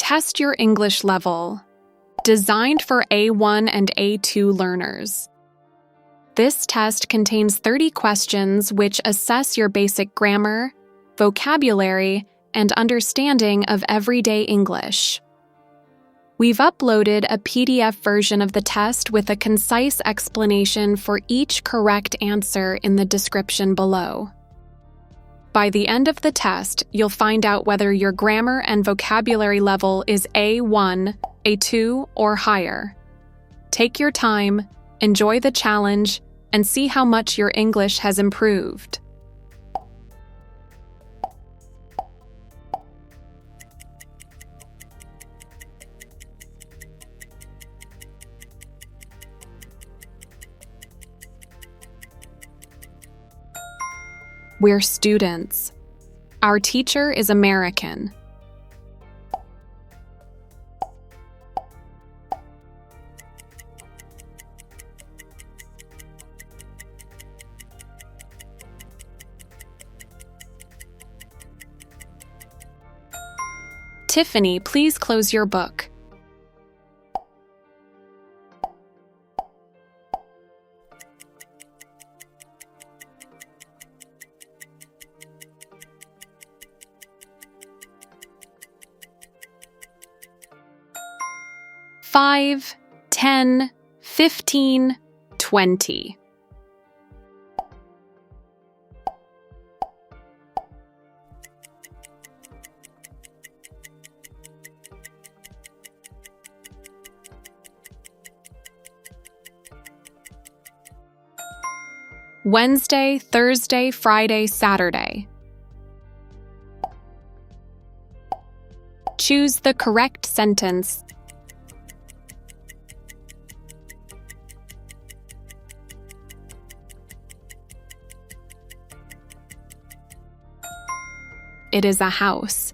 Test your English level. Designed for A1 and A2 learners. This test contains 30 questions which assess your basic grammar, vocabulary, and understanding of everyday English. We've uploaded a PDF version of the test with a concise explanation for each correct answer in the description below. By the end of the test, you'll find out whether your grammar and vocabulary level is A1, A2, or higher. Take your time, enjoy the challenge, and see how much your English has improved. We're students. Our teacher is American. Tiffany, please close your book. Five, 10, 15, 20. Wednesday, Thursday, Friday, Saturday. Choose the correct sentence. It is a house.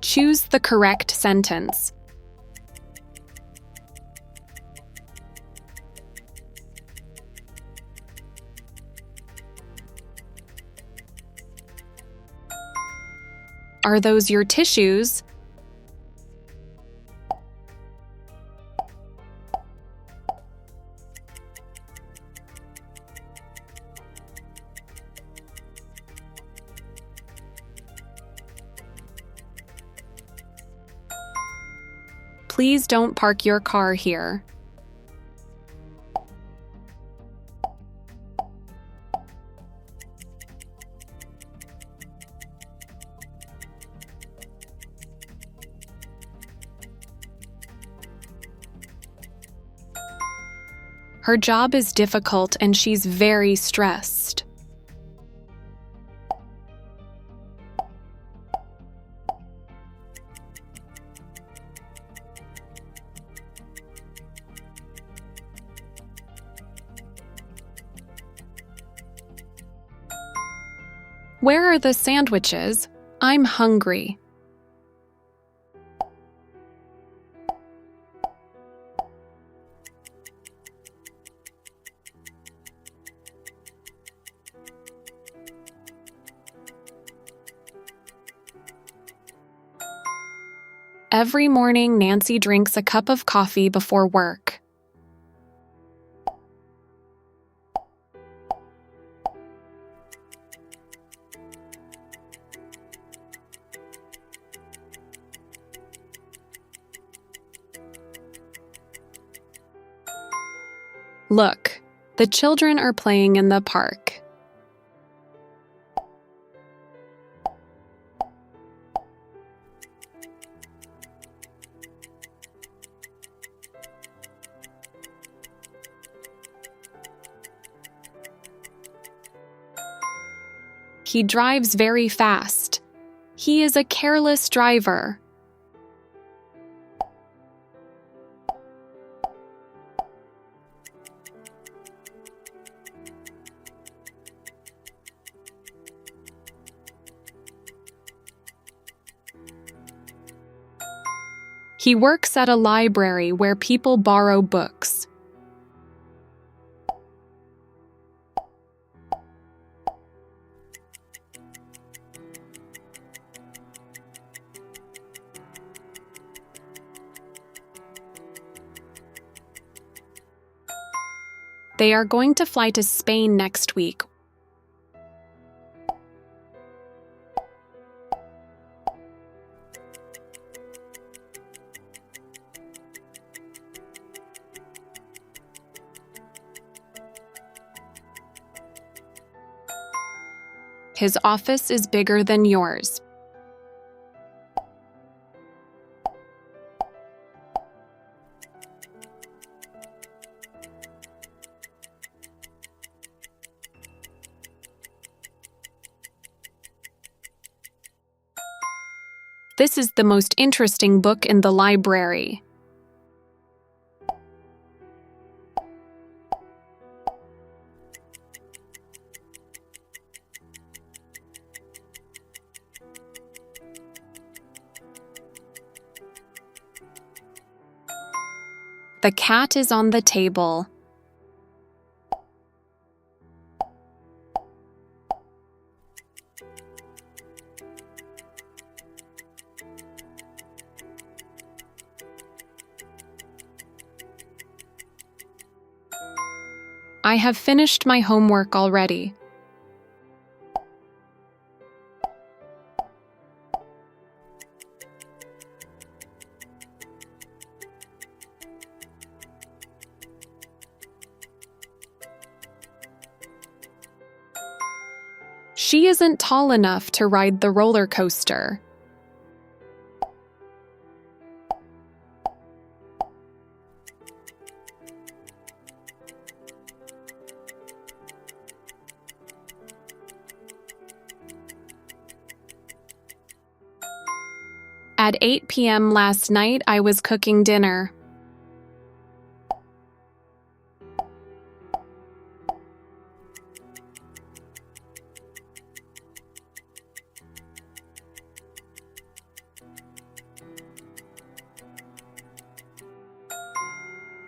Choose the correct sentence. Are those your tissues? Please don't park your car here. Her job is difficult and she's very stressed. Where are the sandwiches? I'm hungry. Every morning, Nancy drinks a cup of coffee before work. Look, the children are playing in the park. He drives very fast. He is a careless driver. He works at a library where people borrow books. They are going to fly to Spain next week. His office is bigger than yours. This is the most interesting book in the library. The cat is on the table. I have finished my homework already. She isn't tall enough to ride the roller coaster. At 8 p.m. last night, I was cooking dinner.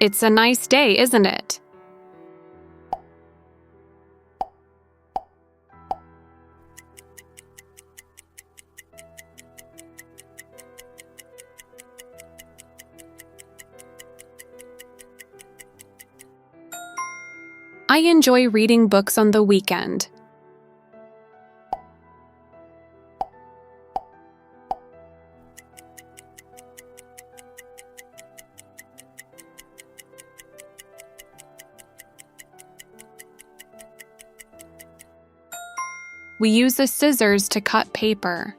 It's a nice day, isn't it? I enjoy reading books on the weekend. We use the scissors to cut paper.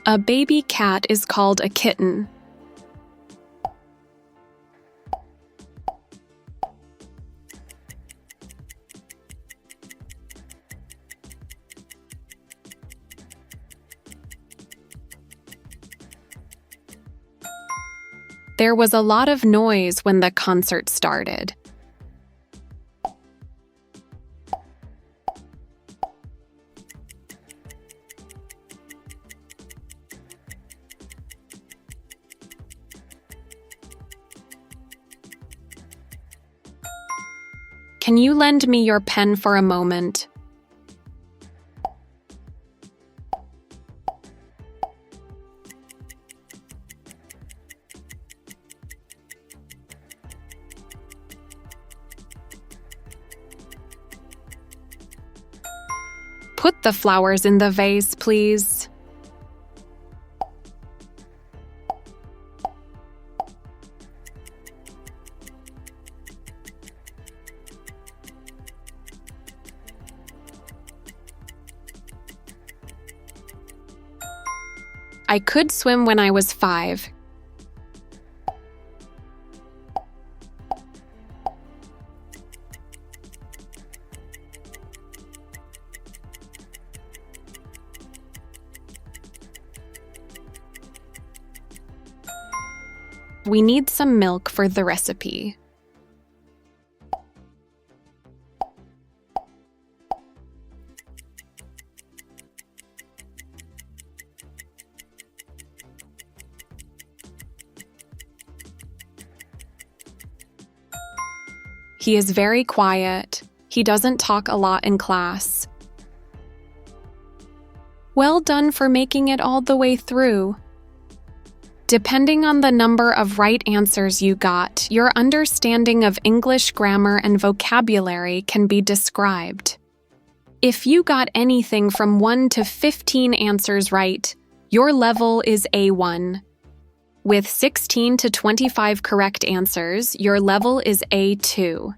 A baby cat is called a kitten. There was a lot of noise when the concert started. Can you lend me your pen for a moment? Put the flowers in the vase, please. I could swim when I was 5. We need some milk for the recipe. He is very quiet. He doesn't talk a lot in class. Well done for making it all the way through. Depending on the number of right answers you got, your understanding of English grammar and vocabulary can be described. If you got anything from 1 to 15 answers right, your level is A1. With 16 to 25 correct answers, your level is A2.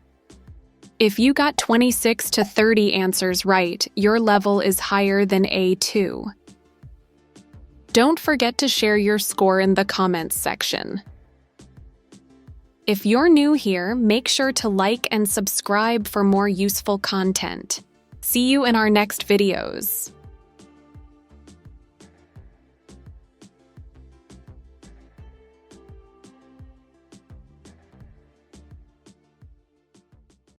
If you got 26 to 30 answers right, your level is higher than A2. Don't forget to share your score in the comments section. If you're new here, make sure to like and subscribe for more useful content. See you in our next videos.